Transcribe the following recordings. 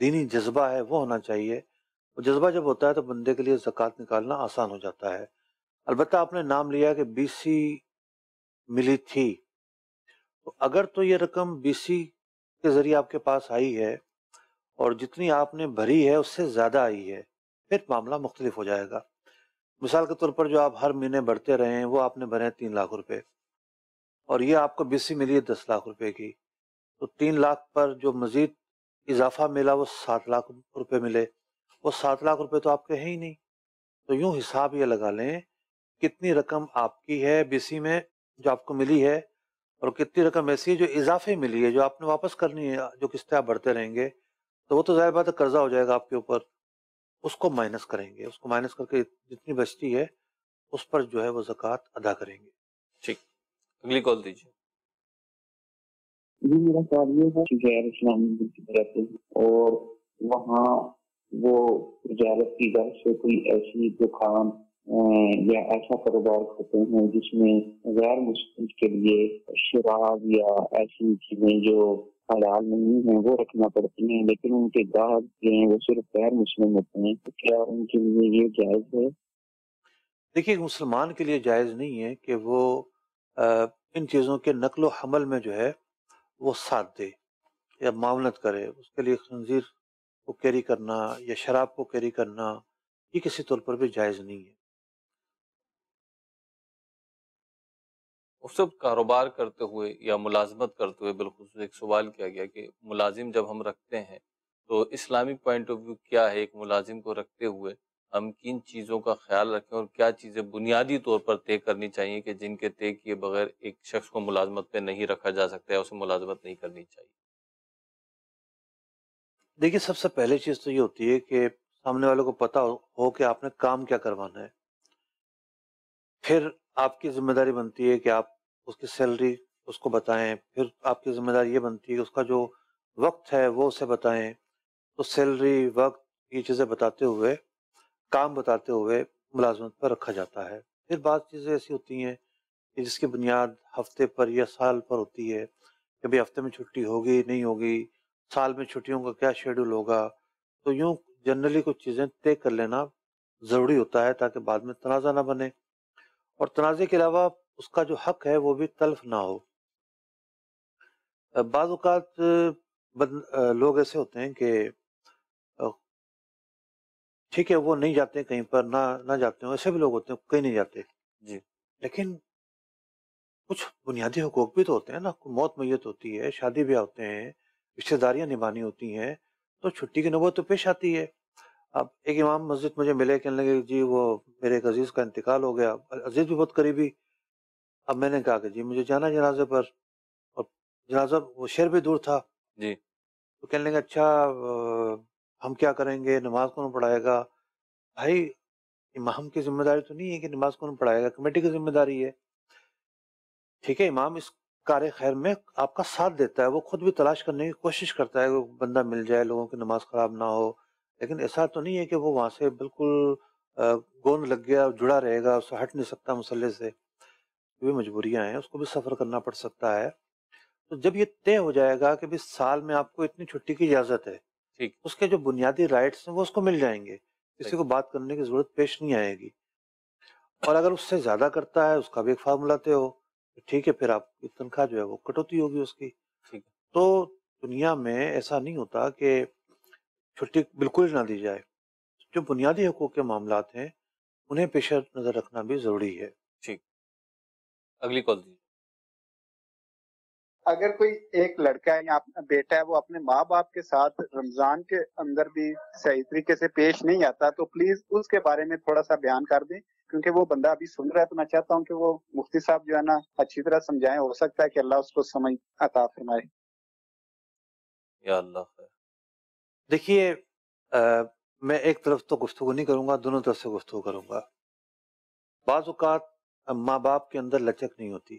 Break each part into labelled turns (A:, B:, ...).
A: دینی جذبہ ہے وہ ہونا چاہیے. وہ جذبہ جب ہوتا ہے تو بندے کے لیے زکوٰۃ نکالنا آسان ہو جاتا ہے. البتہ آپ نے نام لیا کہ BC ملی تھی، تو اگر تو یہ رقم BC کے ذریعے آپ کے پاس آئی ہے اور جتنی آپ نے بھری ہے اس سے زیادہ آئی ہے، پھر معاملہ مختلف ہو جائے گا. مثال کے طور پر جو آپ ہر مہینے بڑھتے رہے ہیں وہ آپ نے بھرے ہیں 3 لاکھ روپے، اور یہ آپ کو BC ملی ہے 10 لاکھ روپے کی، تو 3 لاکھ پر جو مزید اضافہ ملا وہ 7 لاکھ روپے ملے. وہ 7 لاکھ روپے تو آپ کے ہیں ہی نہیں. تو یوں حساب یہ لگا لیں کتنی رقم آپ کی ہے BC میں جو آپ کو ملی ہے، اور کتنی رقم ایسی ہے جو اضافے ملی ہے جو آپ نے واپس کرنی ہے. جو قسطیں آپ بڑھتے رہیں گے تو وہ تو ظاہر بات ہے قرضہ ہو جائے گا آپ کے اوپر. اس کو مائنس کریں گے، اس کو مائنس کر کے جتنی بچتی ہے اس پر جو ہے وہ زکوٰۃ ادا کریں گے.
B: ٹھیک، اگلی کال دیجیے.
C: جی میرا سوال یہ ہے کہ غیر اسلامی ملک رہتے ہیں اور وہاں وہ تجارت کی غرض سے کوئی ایسی دکان یا ایسا کاروبار کرتے ہیں جس میں غیر مسلم کے لیے شراب یا ایسی چیزیں جو حلال نہیں ہیں وہ رکھنا پڑتی ہیں، لیکن ان کے گاہک جو ہیں وہ صرف غیر مسلم ہوتے ہیں، تو کیا ان کے لیے یہ جائز ہے؟
A: دیکھیے مسلمان کے لیے جائز نہیں ہے کہ وہ ان چیزوں کے نقل و حمل میں جو ہے وہ ساتھ دے یا معاونت کرے. اس کے لیے خنزیر کو کیری کرنا یا شراب کو کیری کرنا یہ کسی طور پر بھی جائز نہیں ہے.
B: اس وقت کاروبار کرتے ہوئے یا ملازمت کرتے ہوئے بالخصوص ایک سوال کیا گیا کہ ملازم جب ہم رکھتے ہیں تو اسلامک پوائنٹ آف ویو کیا ہے ایک ملازم کو رکھتے ہوئے ہم کن چیزوں کا خیال رکھیں اور کیا چیزیں بنیادی طور پر طے کرنی چاہیے کہ جن کے طے کیے بغیر ایک شخص کو ملازمت پہ نہیں رکھا جا سکتا ہے، اسے ملازمت نہیں کرنی چاہیے؟
A: دیکھیے سب سے پہلے چیز تو یہ ہوتی ہے کہ سامنے والوں کو پتہ ہو کہ آپ نے کام کیا کروانا ہے. پھر آپ کی ذمہ داری بنتی ہے کہ آپ اس کی سیلری اس کو بتائیں. پھر آپ کی ذمہ داری یہ بنتی ہے کہ اس کا جو وقت ہے وہ اسے بتائیں. تو سیلری، وقت، یہ چیزیں بتاتے ہوئے، کام بتاتے ہوئے ملازمت پر رکھا جاتا ہے. پھر بعض چیزیں ایسی ہوتی ہیں کہ جس کی بنیاد ہفتے پر یا سال پر ہوتی ہے کہ بھئی ہفتے میں چھٹی ہوگی نہیں ہوگی، سال میں چھٹیوں کا کیا شیڈول ہوگا. تو یوں جنرلی کچھ چیزیں طے کر لینا ضروری ہوتا ہے تاکہ بعد میں تنازع نہ بنے، اور تنازع کے علاوہ اس کا جو حق ہے وہ بھی تلف نہ ہو. بعض اوقات لوگ ایسے ہوتے ہیں کہ ٹھیک ہے وہ نہیں جاتے کہیں پر، نہ جاتے ہیں، ایسے بھی لوگ ہوتے ہیں کہیں نہیں جاتے
B: جی،
A: لیکن کچھ بنیادی حقوق بھی تو ہوتے ہیں نا. موت میت ہوتی ہے، شادی بیاہ ہوتے ہیں، رشتہ داریاں نبھانی ہوتی ہیں، تو چھٹی کی نوبت تو پیش آتی ہے. اب ایک امام مسجد مجھے ملے، کہنے لگے جی وہ میرے ایک عزیز کا انتقال ہو گیا، عزیز بھی بہت قریبی. اب میں نے کہا کہ جی مجھے جانا جنازے پر، اور جنازہ وہ شہر بھی دور تھا.
B: جی،
A: تو کہنے لگے اچھا ہم کیا کریں گے، نماز کون پڑھائے گا؟ بھائی امام کی ذمہ داری تو نہیں ہے کہ نماز کون پڑھائے گا، کمیٹی کی ذمہ داری ہے. ٹھیک ہے امام اس کار خیر میں آپ کا ساتھ دیتا ہے، وہ خود بھی تلاش کرنے کی کوشش کرتا ہے کہ بندہ مل جائے، لوگوں کی نماز خراب نہ ہو، لیکن ایسا تو نہیں ہے کہ وہ وہاں سے بالکل گوند لگ گیا، جڑا رہے گا، اس سے ہٹ نہیں سکتا مسلح سے. بھی مجبوریاں ہیں، اس کو بھی سفر کرنا پڑ سکتا ہے. تو جب یہ طے ہو جائے گا کہ بھی سال میں آپ کو اتنی چھٹی کی اجازت ہے،
B: ٹھیک،
A: اس کے جو بنیادی رائٹس ہیں وہ اس کو مل جائیں گے، کسی کو بات کرنے کی ضرورت پیش نہیں آئے گی. اور اگر اس سے زیادہ کرتا ہے اس کا بھی ایک فارمولا طے ہو، ٹھیک ہے پھر آپ کی تنخواہ جو ہے وہ کٹوتی ہوگی اس کی.
B: ٹھیک.
A: تو دنیا میں ایسا نہیں ہوتا کہ چھٹی بالکل نہ دی جائے. جو بنیادی حقوق کے معاملات ہیں انہیں پیش نظر رکھنا بھی ضروری ہے.
B: ٹھیک، اگلی کال دیجیے.
D: اگر کوئی ایک لڑکا ہے یا بیٹا ہے وہ اپنے ماں باپ کے ساتھ رمضان کے اندر بھی صحیح طریقے سے پیش نہیں آتا تو پلیز اس کے بارے میں تھوڑا سا بیان کر دیں، کیونکہ وہ بندہ ابھی سن رہا ہے تو میں چاہتا ہوں کہ وہ مفتی صاحب جو ہے نا اچھی طرح سمجھائیں، ہو سکتا ہے کہ اللہ اس کو سمجھ عطا فرمائے.
B: یا اللہ خیر.
A: دیکھیے میں ایک طرف تو گفتگو نہیں کروں گا، دونوں طرف سے گفتگو کروں گا. بعض اوقات ماں باپ کے اندر لچک نہیں ہوتی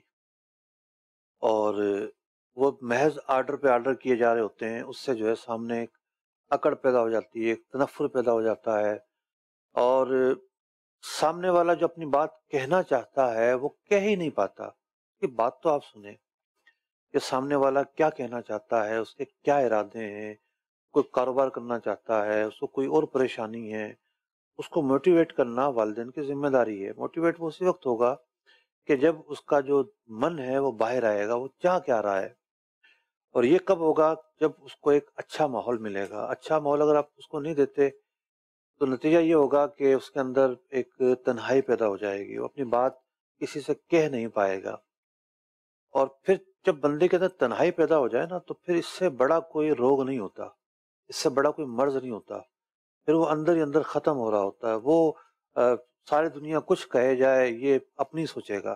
A: اور وہ محض آرڈر پہ آرڈر کیے جا رہے ہوتے ہیں، اس سے جو ہے سامنے ایک اکڑ پیدا ہو جاتی ہے، ایک تنفر پیدا ہو جاتا ہے، اور سامنے والا جو اپنی بات کہنا چاہتا ہے وہ کہہ ہی نہیں پاتا. کہ بات تو آپ سنیں کہ سامنے والا کیا کہنا چاہتا ہے، اس کے کیا ارادے ہیں، کوئی کاروبار کرنا چاہتا ہے، اس کو کوئی اور پریشانی ہے، اس کو موٹیویٹ کرنا والدین کی ذمہ داری ہے۔ موٹیویٹ وہ اسی وقت ہوگا کہ جب اس کا جو من ہے وہ باہر آئے گا، وہ چاہ کیا رہا ہے، اور یہ کب ہوگا؟ جب اس کو ایک اچھا ماحول ملے گا۔ اچھا ماحول اگر آپ اس کو نہیں دیتے تو نتیجہ یہ ہوگا کہ اس کے اندر ایک تنہائی پیدا ہو جائے گی، وہ اپنی بات کسی سے کہہ نہیں پائے گا، اور پھر جب بندے کے اندر تنہائی پیدا ہو جائے نا تو پھر اس سے بڑا کوئی روگ نہیں ہوتا، اس سے بڑا کوئی مرض نہیں ہوتا، پھر وہ اندر ہی اندر ختم ہو رہا ہوتا ہے۔ وہ ساری دنیا کچھ کہے جائے یہ اپنی سوچے گا،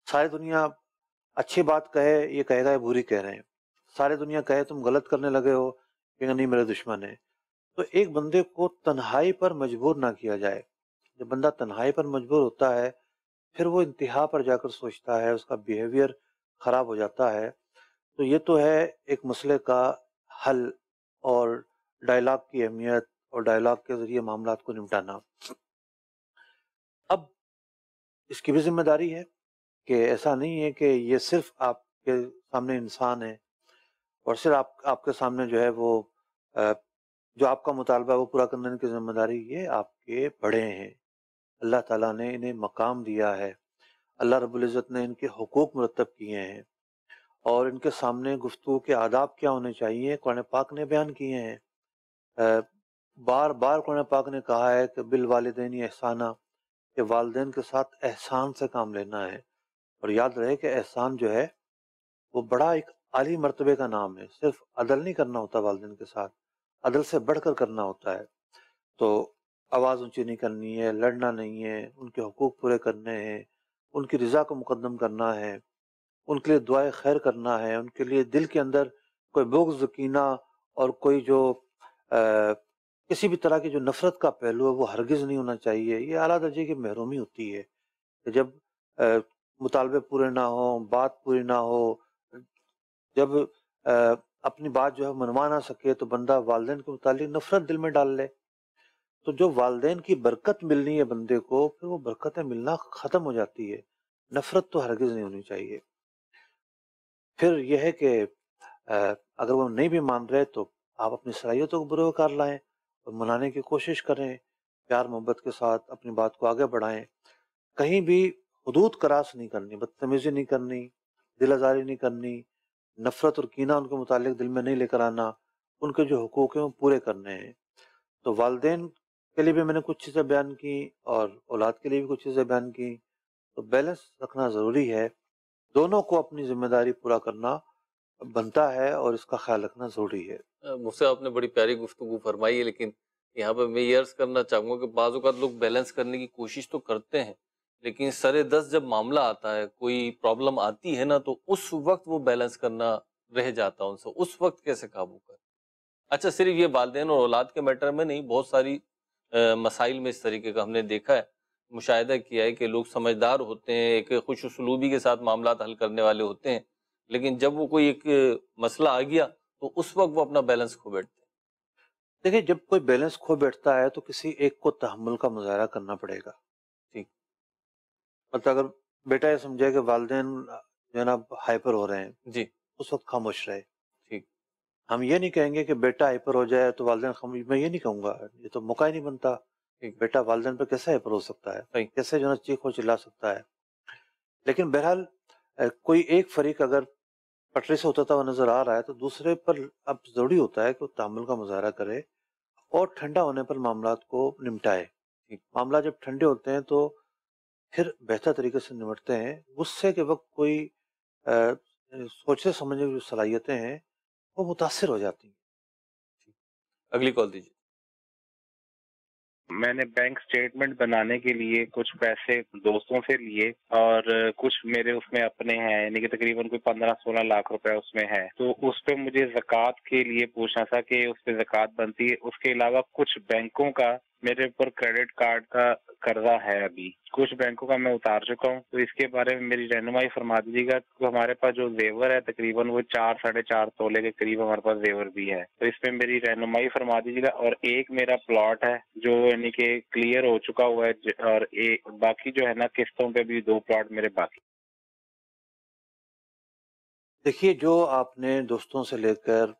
A: ساری دنیا اچھی بات کہے یہ کہے گا یہ بری کہہ رہے ہیں، ساری دنیا کہے تم غلط کرنے لگے ہو کہ نہیں میرے دشمن ہے۔ تو ایک بندے کو تنہائی پر مجبور نہ کیا جائے۔ جب بندہ تنہائی پر مجبور ہوتا ہے پھر وہ انتہا پر جا کر سوچتا ہے، اس کا بیہیویئر خراب ہو جاتا ہے۔ تو یہ تو ہے ایک مسئلے کا حل اور ڈائلاگ کی اہمیت اور ڈائلاگ کے ذریعے معاملات کو نمٹانا۔ اب اس کی بھی ذمہ داری ہے کہ ایسا نہیں ہے کہ یہ صرف آپ کے سامنے انسان ہے اور صرف آپ کے سامنے جو ہے وہ جو آپ کا مطالبہ ہے وہ پورا کرنے کی ذمہ داری یہ آپ کے بڑے ہیں۔ اللہ تعالیٰ نے انہیں مقام دیا ہے، اللہ رب العزت نے ان کے حقوق مرتب کیے ہیں، اور ان کے سامنے گفتگو کے آداب کیا ہونے چاہیے قرآن پاک نے بیان کیے ہیں۔ بار بار قرآن پاک نے کہا ہے کہ بالوالدین احسانہ، کہ والدین کے ساتھ احسان سے کام لینا ہے، اور یاد رہے کہ احسان جو ہے وہ بڑا ایک عالی مرتبے کا نام ہے۔ صرف عدل نہیں کرنا ہوتا والدین کے ساتھ، عدل سے بڑھ کر کرنا ہوتا ہے۔ تو آواز اونچی نہیں کرنی ہے، لڑنا نہیں ہے، ان کے حقوق پورے کرنے ہیں، ان کی رضا کو مقدم کرنا ہے، ان کے لیے دعائے خیر کرنا ہے، ان کے لیے دل کے اندر کوئی بغض کینہ اور کوئی جو کسی بھی طرح کی جو نفرت کا پہلو ہے وہ ہرگز نہیں ہونا چاہیے۔ یہ اعلیٰ درجے کی محرومی ہوتی ہے کہ جب مطالبے پورے نہ ہوں، بات پوری نہ ہو، جب اپنی بات جو ہے منوا نہ سکے تو بندہ والدین کے متعلق نفرت دل میں ڈال لے۔ تو جو والدین کی برکت ملنی ہے بندے کو، پھر وہ برکتیں ملنا ختم ہو جاتی ہے، نفرت تو ہرگز نہیں ہونی چاہیے۔ پھر یہ ہے کہ اگر وہ نہیں بھی مان رہے تو آپ اپنی صلاحیتوں کو بروئے کار لائیں اور منانے کی کوشش کریں، پیار محبت کے ساتھ اپنی بات کو آگے بڑھائیں، کہیں بھی حدود کراس نہیں کرنی، بدتمیزی نہیں کرنی، دل آزاری نہیں کرنی، نفرت اور کینہ ان کے متعلق دل میں نہیں لے کر آنا، ان کے جو حقوق ہیں وہ پورے کرنے ہیں۔ تو والدین کے لیے بھی میں نے کچھ چیزیں بیان کی اور اولاد کے لیے بھی کچھ چیزیں بیان کی، تو بیلنس رکھنا ضروری ہے، دونوں کو اپنی ذمہ داری پورا کرنا بنتا ہے اور اس کا خیال رکھنا ضروری ہے۔
B: مجھ سے آپ نے بڑی پیاری گفتگو فرمائی ہے، لیکن یہاں پہ میں یہ عرض کرنا چاہوں گا کہ بعض اوقات لوگ بیلنس کرنے کی کوشش تو کرتے ہیں، لیکن سر دست جب معاملہ آتا ہے، کوئی پرابلم آتی ہے نا، تو اس وقت وہ بیلنس کرنا رہ جاتا ہے ان سے، اس وقت کیسے قابو کریں؟ اچھا، صرف یہ والدین اور اولاد کے میٹر میں نہیں، بہت ساری مسائل میں اس طریقے کا ہم نے دیکھا ہے، مشاہدہ کیا ہے کہ لوگ سمجھدار ہوتے ہیں، ایک خوش اسلوبی کے ساتھ معاملات حل کرنے والے ہوتے ہیں، لیکن جب وہ کوئی ایک مسئلہ آ گیا تو اس وقت وہ اپنا بیلنس کھو بیٹھتے ہیں۔
A: دیکھیں، جب کوئی بیلنس کھو بیٹھتا ہے تو کسی ایک کو تحمل کا مظاہرہ کرنا پڑے گا۔
B: ٹھیک،
A: مطلب اگر بیٹا یہ سمجھے کہ والدین جو ہے نا ہائپر ہو رہے ہیں،
B: جی
A: اس وقت خاموش رہے۔
B: ٹھیک،
A: ہم یہ نہیں کہیں گے کہ بیٹا ہائپر ہو جائے تو والدین خاموش، میں یہ نہیں کہوں گا، یہ تو موقع ہی نہیں بنتا۔
B: ٹھیک،
A: بیٹا والدین پہ کیسے ہائپر ہو سکتا ہے،
B: صحیح،
A: کیسے جو ہے نا چیخ و چلا سکتا ہے؟ لیکن بہرحال کوئی ایک فریق اگر پٹری سے اترتا ہوا نظر آ رہا ہے تو دوسرے پر اب ضروری ہوتا ہے کہ وہ تحمل کا مظاہرہ کرے اور ٹھنڈا ہونے پر معاملات کو نمٹائے۔
B: ٹھیک،
A: معاملات جب ٹھنڈے ہوتے ہیں تو پھر بہتر طریقے سے نمٹتے ہیں۔ غصے کے وقت کوئی سوچنے سمجھنے کی جو صلاحیتیں ہیں وہ متاثر ہو جاتی ہیں۔
B: اگلی کال دیجیے۔
E: میں نے بینک سٹیٹمنٹ بنانے کے لیے کچھ پیسے دوستوں سے لیے اور کچھ میرے اس میں اپنے ہیں، یعنی کہ تقریباً کوئی 15-16 لاکھ روپے اس میں ہے، تو اس پہ مجھے زکوٰۃ کے لیے پوچھنا تھا کہ اس پہ زکوٰۃ بنتی ہے۔ اس کے علاوہ کچھ بینکوں کا میرے اوپر کریڈٹ کارڈ کا قرضہ ہے، ابھی کچھ بینکوں کا میں اتار چکا ہوں، تو اس کے بارے میں میری رہنمائی فرما دیجیے گا۔ ہمارے پاس جو زیور ہے تقریباً وہ 4-4.5 تولے کے قریب ہمارے پاس زیور بھی ہے، تو اس پہ میری رہنمائی فرما دیجیے گا۔ اور ایک میرا پلاٹ ہے جو یعنی کہ کلیئر ہو چکا ہوا ہے، اور باقی جو ہے نا قسطوں پہ بھی 2 پلاٹ میرے باقی۔
A: دیکھیے، جو آپ نے دوستوں سے لے کر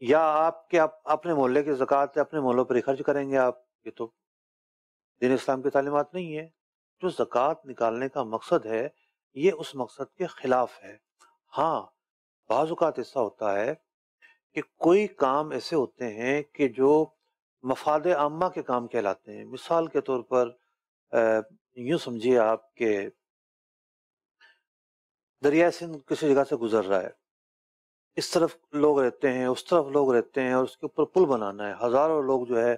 A: یا آپ کے اپنے محلے کی زکوٰۃ اپنے محلوں پر ہی خرچ کریں گے آپ؟ یہ تو دین اسلام کی تعلیمات نہیں ہے۔ جو زکوٰۃ نکالنے کا مقصد ہے یہ اس مقصد کے خلاف ہے۔ ہاں بعض اوقات ایسا ہوتا ہے کہ کوئی کام ایسے ہوتے ہیں کہ جو مفاد عامہ کے کام کہلاتے ہیں۔ مثال کے طور پر یوں سمجھیے آپ کہ دریائے سندھ کسی جگہ سے گزر رہا ہے، اس طرف لوگ رہتے ہیں، اس طرف لوگ رہتے ہیں، اور اس کے اوپر پل بنانا ہے۔ ہزاروں لوگ جو ہے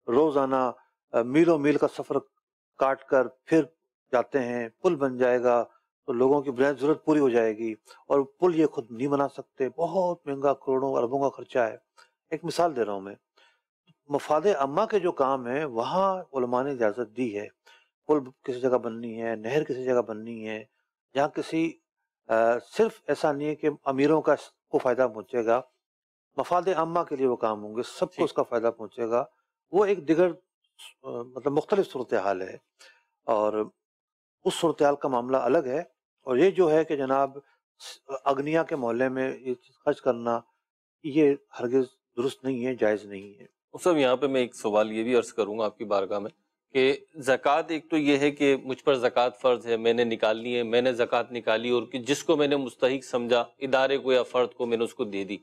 A: روزانہ میلوں میل کا سفر کاٹ کر پھر جاتے ہیں، پل بن جائے گا تو لوگوں کی بنیادی ضرورت پوری ہو جائے گی، اور پل یہ خود نہیں بنا سکتے، بہت مہنگا، کروڑوں اربوں کا خرچہ ہے۔ ایک مثال دے رہا ہوں میں، مفاد عامہ کے جو کام ہیں وہاں علماء نے اجازت دی ہے۔ پل کسی جگہ بننی ہے، نہر کسی جگہ بننی ہے، جہاں کسی صرف ایسا نہیں ہے کہ امیروں کو فائدہ پہنچے گا، مفاد عامہ کے لیے وہ کام ہوں گے، سب کو اس کا فائدہ پہنچے گا، وہ ایک دیگر مطلب مختلف صورتحال ہے، اور اس صورتحال کا معاملہ الگ ہے۔ اور یہ جو ہے کہ جناب اگنیا کے محلے میں یہ چیز خرچ کرنا، یہ ہرگز درست نہیں ہے، جائز نہیں ہے۔
B: صاحب یہاں پہ میں ایک سوال یہ بھی عرض کروں گا آپ کی بارگاہ میں کہ زکوٰۃ ایک تو یہ ہے کہ مجھ پر زکوٰۃ فرض ہے، میں نے نکالنی ہے، میں نے زکوٰۃ نکالی، اور کہ جس کو میں نے مستحق سمجھا، ادارے کو یا فرد کو، میں نے اس کو دے دی۔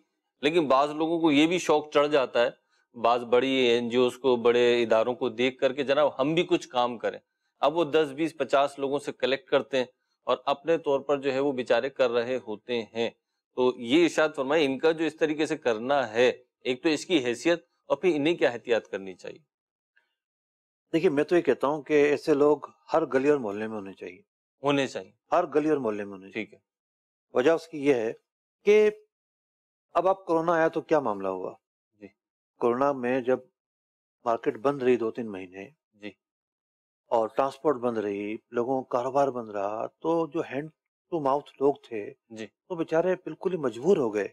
B: لیکن بعض لوگوں کو یہ بھی شوق چڑھ جاتا ہے، بعض بڑی این جی اوز کو، بڑے اداروں کو دیکھ کر کے جناب ہم بھی کچھ کام کریں۔ اب وہ 10 20 50 لوگوں سے کلیکٹ کرتے ہیں اور اپنے طور پر جو ہے وہ بیچارے کر رہے ہوتے ہیں۔ تو یہ ارشاد فرمائے ان کا جو اس طریقے سے کرنا ہے، ایک تو اس کی حیثیت، اور پھر انہیں کیا احتیاط کرنی چاہیے؟
A: دیکھیے میں تو یہ کہتا ہوں کہ ایسے لوگ ہر گلی اور محلے میں
B: ہونے چاہیے۔
A: ہر گلی اور محلے میں ہونے چاہیے۔
B: ٹھیک ہے۔
A: وجہ اس کی یہ ہے کہ اب آپ کورونا آیا تو کیا معاملہ ہوا؟
B: جی۔
A: کورونا میں جب مارکیٹ بند رہی 2-3 مہینے،
B: جی۔
A: اور ٹرانسپورٹ بند رہی، لوگوں کا کاروبار بند رہا، تو جو ہینڈ ٹو ماؤتھ لوگ تھے
B: جی۔
A: تو بیچارے بالکل ہی مجبور ہو گئے۔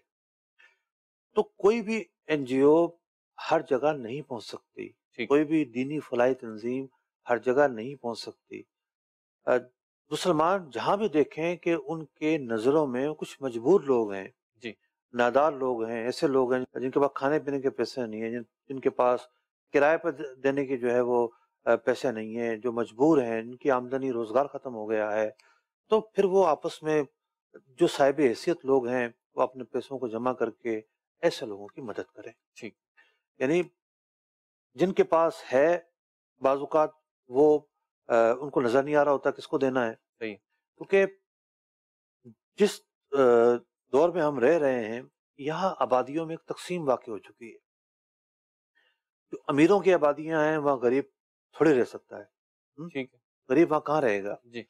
A: تو کوئی بھی این جی او ہر جگہ نہیں پہنچ سکتی، کوئی بھی دینی فلاحی تنظیم ہر جگہ نہیں پہنچ سکتی۔ مسلمان جہاں بھی دیکھیں کہ ان کے نظروں میں کچھ مجبور لوگ ہیں،
B: جی،
A: نادار لوگ ہیں، ایسے لوگ ہیں جن کے پاس کھانے پینے کے پیسے نہیں ہیں، جن کے پاس کرائے پر دینے کی جو ہے وہ پیسے نہیں ہیں، جو مجبور ہیں، جن کی آمدنی روزگار ختم ہو گیا ہے، تو پھر وہ آپس میں جو صاحب حیثیت لوگ ہیں وہ اپنے پیسوں کو جمع کر کے ایسے لوگوں کی مدد کریں۔
B: ٹھیک۔
A: یعنی جن کے پاس ہے بعض اوقات وہ ان کو نظر نہیں آ رہا ہوتا کس کو دینا ہے،
B: صحیح،
A: کیونکہ جس دور میں ہم رہ رہے ہیں یہاں آبادیوں میں ایک تقسیم واقع ہو چکی ہے۔ جو امیروں کی آبادیاں ہیں وہاں غریب تھوڑے رہ سکتا ہے،
B: ٹھیک ہے،
A: غریب وہاں کہاں رہے گا؟
B: جی۔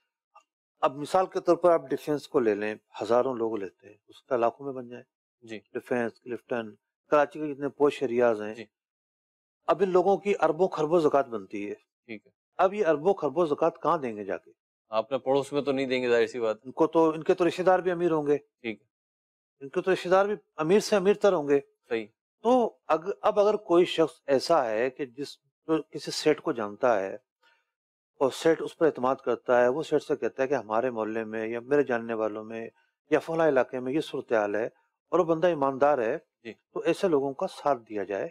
A: اب مثال کے طور پر آپ ڈیفینس کو لے لیں، ہزاروں لوگ لیتے ہیں، اس کا لاکھوں میں بن جائے۔
B: جی۔
A: ڈیفینس، کلفٹن، کراچی کے جتنے پوش ایریاز ہیں،
B: جی۔
A: اب ان لوگوں کی اربوں خربوں زکوٰۃ بنتی ہے۔
B: ٹھیک ہے۔
A: اب یہ اربوں خربوں زکوٰۃ کہاں دیں گے جا کے؟
B: آپ نے پڑوس میں تو نہیں دیں گے، ظاہر سی بات۔
A: ان کے تو رشتہ دار بھی امیر ہوں گے،
B: ٹھیک ہے،
A: ان کے تو رشتہ دار بھی امیر سے امیر تر ہوں گے۔
B: صحیح۔
A: تو اب اگر کوئی شخص ایسا ہے کہ جو کسی سیٹ کو جانتا ہے اور سیٹ اس پر اعتماد کرتا ہے، وہ سیٹ سے کہتا ہے کہ ہمارے محلے میں یا میرے جاننے والوں میں یا فلاں علاقے میں یہ صورتحال ہے، اور وہ بندہ ایماندار ہے،
B: جی۔
A: تو ایسے لوگوں کا ساتھ دیا جائے،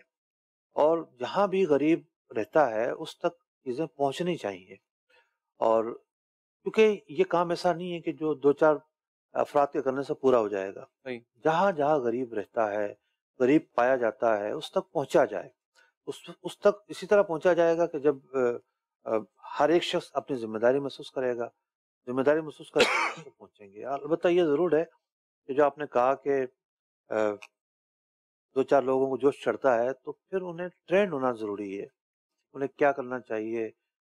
A: اور جہاں بھی غریب رہتا ہے اس تک چیزیں پہنچنی چاہیے۔ اور کیونکہ یہ کام ایسا نہیں ہے کہ جو 2-4 افراد کے کرنے سے پورا ہو جائے گا،
B: صحیح۔
A: جہاں جہاں غریب رہتا ہے، غریب پایا جاتا ہے، اس تک پہنچا جائے، اس تک اسی طرح پہنچا جائے گا کہ جب ہر ایک شخص اپنی ذمہ داری محسوس کرے گا، ذمہ داری محسوس کر کے پہنچیں گے۔ البتہ یہ ضرور ہے کہ جو آپ نے کہا کہ 2-4 لوگوں کو جوش چڑھتا ہے تو پھر انہیں ٹرینڈ ہونا ضروری ہے، انہیں کیا کرنا چاہیے،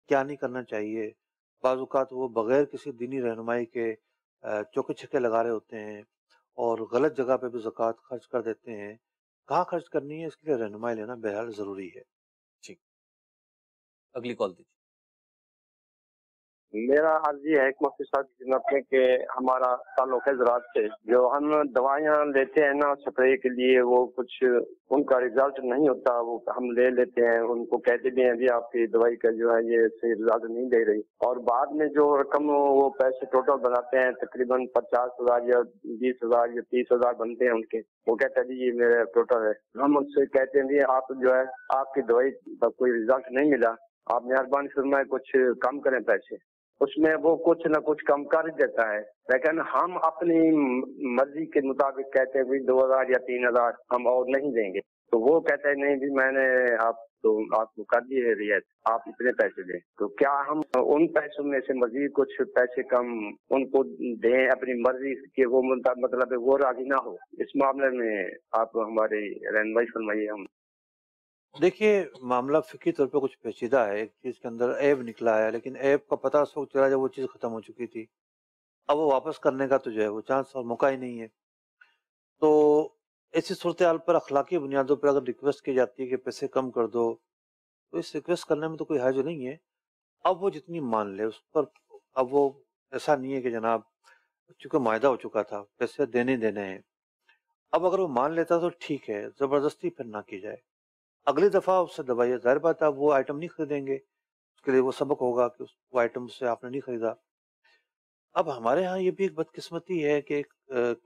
A: کیا نہیں کرنا چاہیے۔ بعض اوقات وہ بغیر کسی دینی رہنمائی کے چوکے چھکے لگا رہے ہوتے ہیں اور غلط جگہ پہ بھی زکوٰۃ خرچ کر دیتے ہیں۔ کہاں خرچ کرنی ہے اس کے لیے رہنمائی لینا بہرحال ضروری ہے۔
B: ٹھیک، اگلی کال دیجیے۔
F: میرا عرض یہ ہے کہ مفتی صاحب کی خدمت میں کہ ہمارا تعلق ہے زراعت سے. جو ہم دوائیاں لیتے ہیں نا اسپرے کے لیے، وہ کچھ ان کا رزلٹ نہیں ہوتا، وہ ہم لے لیتے ہیں، ان کو کہتے بھی ہیں جی آپ کی دوائی کا جو ہے یہ صحیح رزلٹ نہیں دے رہی، اور بعد میں جو رقم وہ پیسے ٹوٹل بناتے ہیں تقریباً 50,000 یا 20,000 یا 30,000 بنتے ہیں ان کے. وہ کہتے ہیں جی یہ میرا ٹوٹل ہے. ہم ان سے کہتے ہیں جی آپ جو ہے آپ کی دوائی کا کوئی رزلٹ نہیں ملا، آپ مہربانی فرمائے کچھ کم کریں پیسے. اس میں وہ کچھ نہ کچھ کم کر دیتا ہے، لیکن ہم اپنی مرضی کے مطابق کہتے ہیں 2,000 یا 3,000 ہم اور نہیں دیں گے. تو وہ کہتے ہیں نہیں جی میں نے آپ کو کر دیے رعایت، آپ اتنے پیسے دیں. تو کیا ہم ان پیسوں میں سے مزید کچھ پیسے کم ان کو دیں اپنی مرضی کہ وہ مطلب وہ راضی نہ ہو؟ اس معاملے میں آپ ہماری رہنمائی فرمائیے. ہم
A: دیکھیے معاملہ فقہی طور پہ کچھ پیچیدہ ہے. ایک چیز کے اندر عیب نکلا ہے، لیکن عیب کا پتہ اس وقت چلا جب وہ چیز ختم ہو چکی تھی. اب وہ واپس کرنے کا تو جو ہے وہ چانس اور موقع ہی نہیں ہے. تو ایسی صورتحال پر اخلاقی بنیادوں پر اگر ریکویسٹ کی جاتی ہے کہ پیسے کم کر دو، تو اس ریکویسٹ کرنے میں تو کوئی حرج نہیں ہے. اب وہ جتنی مان لے اس پر، اب وہ ایسا نہیں ہے کہ جناب چونکہ معاہدہ ہو چکا تھا پیسے دینے ہیں. اب اگر وہ مان لیتا تو ٹھیک ہے، زبردستی پھر نہ کی جائے. اگلی دفعہ اس سے دبائیے، ظاہر بات ہے وہ آئٹم نہیں خریدیں گے، اس کے لیے وہ سبق ہوگا کہ وہ آئٹم سے آپ نے نہیں خریدا. اب ہمارے ہاں یہ بھی ایک بدقسمتی ہے کہ ایک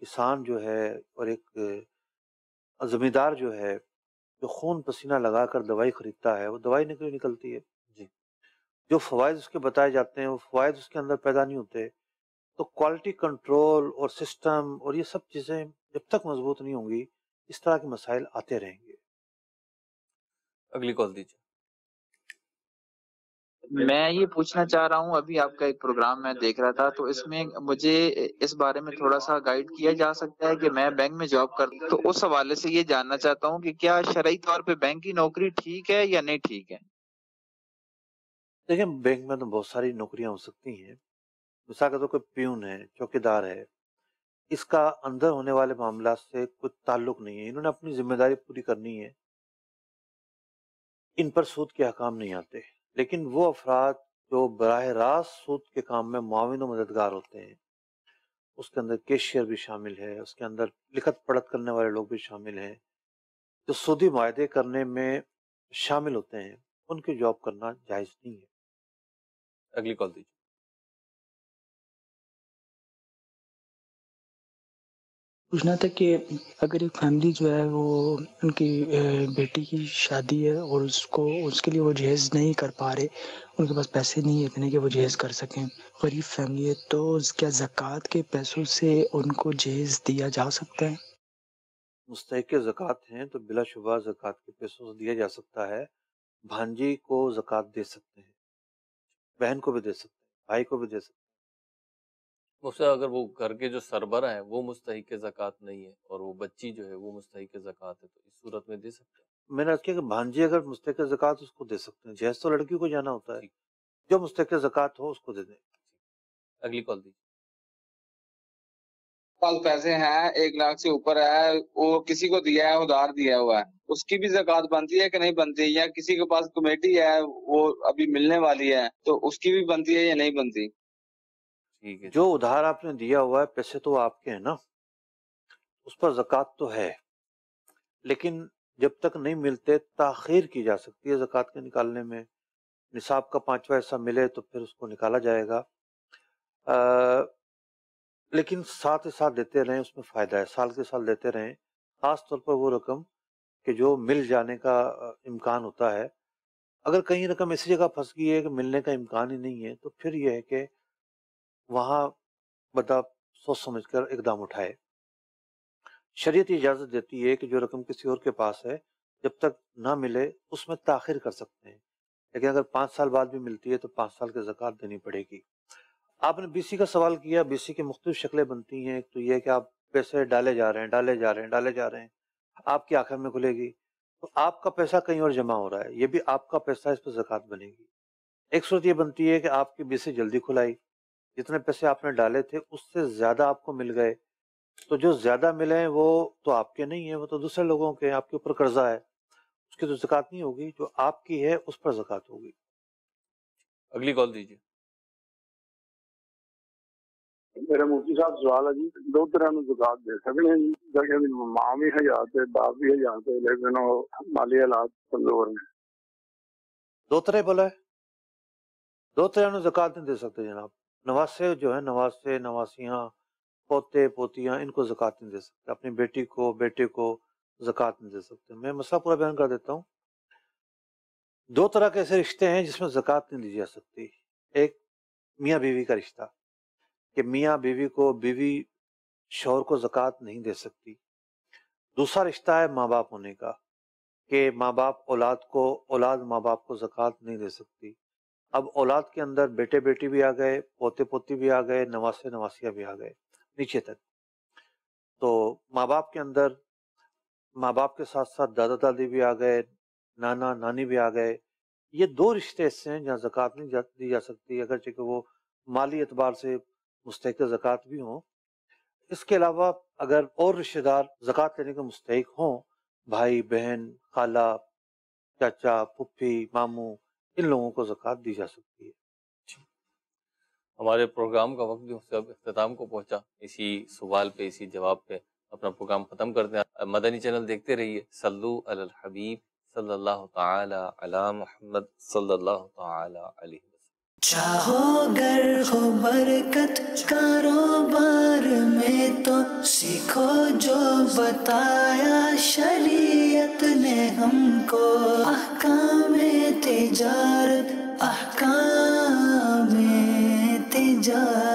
A: کسان جو ہے اور ایک زمیندار جو ہے جو خون پسینہ لگا کر دوائی خریدتا ہے، وہ دوائی نکلتی ہے.
B: جی.
A: جو فوائد اس کے بتائے جاتے ہیں وہ فوائد اس کے اندر پیدا نہیں ہوتے. تو کوالٹی کنٹرول اور سسٹم اور یہ سب چیزیں جب تک مضبوط نہیں ہوں گی اس طرح کے مسائل آتے رہیں گے.
B: اگلی کال دیجیے.
G: میں یہ پوچھنا چاہ رہا ہوں، ابھی آپ کا ایک پروگرام میں دیکھ رہا تھا، تو اس میں مجھے اس بارے میں تھوڑا سا گائیڈ کیا جا سکتا ہے کہ میں بینک میں جاب کرتا ہوں، تو اس حوالے سے یہ جاننا چاہتا ہوں کہ کیا شرعی طور پہ بینک کی نوکری ٹھیک ہے یا نہیں ٹھیک ہے؟
A: دیکھیں بینک میں تو بہت ساری نوکریاں ہو سکتی ہیں. مثال کے طور پر پیون ہے، چوکیدار ہے، اس کا اندر ہونے والے معاملات سے کوئی تعلق نہیں ہے. انہوں نے اپنی ذمہ داری پوری کرنی ہے، ان پر سود کے احکام نہیں آتے. لیکن وہ افراد جو براہ راست سود کے کام میں معاون و مددگار ہوتے ہیں، اس کے اندر کیشیئر بھی شامل ہے، اس کے اندر لکھت پڑھت کرنے والے لوگ بھی شامل ہیں، جو سودی معاہدے کرنے میں شامل ہوتے ہیں، ان کی جاب کرنا جائز نہیں ہے.
B: اگلی کال دیجیے.
H: پوچھنا تھا کہ اگر ایک فیملی جو ہے وہ ان کی بیٹی کی شادی ہے اور اس کے لیے وہ جہیز نہیں کر پا رہے، ان کے پاس پیسے نہیں اتنے کہ وہ جہیز کر سکیں، غریب فیملی ہے، تو کیا زکوٰۃ کے پیسوں سے ان کو جہیز دیا جا سکتا ہے؟
A: مستحق زکوٰۃ ہیں تو بلا شبہ زکوٰۃ کے پیسوں سے دیا جا سکتا ہے. بھانجی کو زکوٰۃ دے سکتے ہیں، بہن کو بھی دے سکتے ہیں، بھائی کو بھی دے سکتے ہیں.
B: اس سے اگر وہ گھر کے جو سربراہ ہیں وہ مستحق زکوٰۃ نہیں ہے اور وہ بچی جو ہے وہ مستحق زکوٰۃ ہے، تو اس صورت میں دے سکتے ہیں.
A: میں نے کیا کہ بھانجی اگر مستحق زکوٰۃ اس کو دے سکتے ہیں، جہیز تو لڑکی کو جانا ہوتا ہے، جو مستحق زکوٰۃ ہو اس کو دے دیں.
B: اگلی کال دیجیے.
I: پاس پیسے ہیں 1 لاکھ سے اوپر ہے، وہ کسی کو دیا ہے، ادھار دیا ہوا ہے، اس کی بھی زکوٰۃ بنتی ہے کہ نہیں بنتی؟ یا کسی کے پاس کمیٹی ہے وہ ابھی ملنے والی ہے تو اس کی بھی بنتی ہے یا نہیں بنتی؟
A: جو ادھار آپ نے دیا ہوا ہے پیسے تو آپ کے ہیں نا، اس پر زکوٰۃ تو ہے، لیکن جب تک نہیں ملتے تاخیر کی جا سکتی ہے زکوٰۃ کے نکالنے میں. نصاب کا 5واں حصہ ملے تو پھر اس کو نکالا جائے گا، لیکن ساتھ ہی ساتھ دیتے رہیں، اس میں فائدہ ہے. سال کے سال دیتے رہیں، خاص طور پر وہ رقم کہ جو مل جانے کا امکان ہوتا ہے. اگر کہیں رقم ایسی جگہ پھنس گئی ہے کہ ملنے کا امکان ہی نہیں ہے تو پھر یہ ہے کہ وہاں بندہ سوچ سمجھ کر اقدام اٹھائے. شریعت اجازت دیتی ہے کہ جو رقم کسی اور کے پاس ہے جب تک نہ ملے اس میں تاخیر کر سکتے ہیں، لیکن اگر 5 سال بعد بھی ملتی ہے تو 5 سال کی زکوٰۃ دینی پڑے گی. آپ نے بی سی کا سوال کیا. بی سی کی مختلف شکلیں بنتی ہیں. ایک تو یہ کہ آپ پیسے ڈالے جا رہے ہیں، آپ کی آخر میں کھلے گی تو آپ کا پیسہ کہیں اور جمع ہو رہا ہے، یہ بھی آپ کا پیسہ، اس پہ زکوٰۃ بنے گی. ایک صورت یہ بنتی ہے کہ آپ کی بی سی جلدی کھلائی، جتنے پیسے آپ نے ڈالے تھے اس سے زیادہ آپ کو مل گئے، تو جو زیادہ ملے وہ تو آپ کے نہیں ہیں، وہ تو دوسرے لوگوں کے ہیں، آپ کے اوپر قرضہ ہے، اس کی تو زکوٰۃ نہیں ہوگی. جو آپ کی ہے اس پر زکوٰۃ ہوگی.
B: اگلی کال دیجیے.
J: میرا مفتی صاحب سوال ہے جی، دو طرح میں زکات دے سکتے ہیں جی، جیسے ماں بھی حیات ہے، باپ بھی حیات ہے، لیکن وہ مالی حالات کمزور ہیں.
A: دو طرح بولا ہے، دو طرح میں زکات نہیں دے سکتے جناب. نواسے جو ہے، نواسے نواسیاں پوتے پوتیاں، ان کو زکات نہیں دے سکتے. اپنی بیٹی کو بیٹے کو زکات نہیں دے سکتے. میں مسئلہ پورا بیان کر دیتا ہوں. دو طرح کے ایسے رشتے ہیں جس میں زکات نہیں دی جا سکتی. ایک میاں بیوی کا رشتہ، کہ میاں بیوی کو بیوی شوہر کو زکات نہیں دے سکتی. دوسرا رشتہ ہے ماں باپ ہونے کا، کہ ماں باپ اولاد کو، اولاد ماں باپ کو زکات نہیں دے سکتی. اب اولاد کے اندر بیٹے بیٹی بھی آ گئے، پوتے پوتی بھی آ گئے، نواسے نواسیاں بھی آ گئے نیچے تک. تو ماں باپ کے اندر ماں باپ کے ساتھ ساتھ دادا دادی بھی آ گئے، نانا نانی بھی آ گئے. یہ دو رشتے ایسے ہیں جہاں زکوٰۃ نہیں دی جا سکتی، اگرچہ کہ وہ مالی اعتبار سے مستحق زکوٰۃ بھی ہوں. اس کے علاوہ اگر اور رشتہ دار زکوٰۃ لینے کے مستحق ہوں، بھائی بہن خالہ چاچا پھپھی ماموں، ان لوگوں کو زکوٰۃ دی جا سکتی ہے.
B: ہمارے پروگرام کا وقت بھی اب اختتام کو پہنچا. اسی سوال پہ، اسی جواب پہ اپنا پروگرام ختم کرتے ہیں. مدنی چینل دیکھتے رہیے. صلو علی الحبیب صلی اللہ تعالی علی محمد صلی اللہ تعالی علیہ وسلم.
K: چاہو گر ہو برکت کاروبار میں تو سیکھو جو بتایا شریعت نے ہم کو. احکام تجارت، احکام تجارت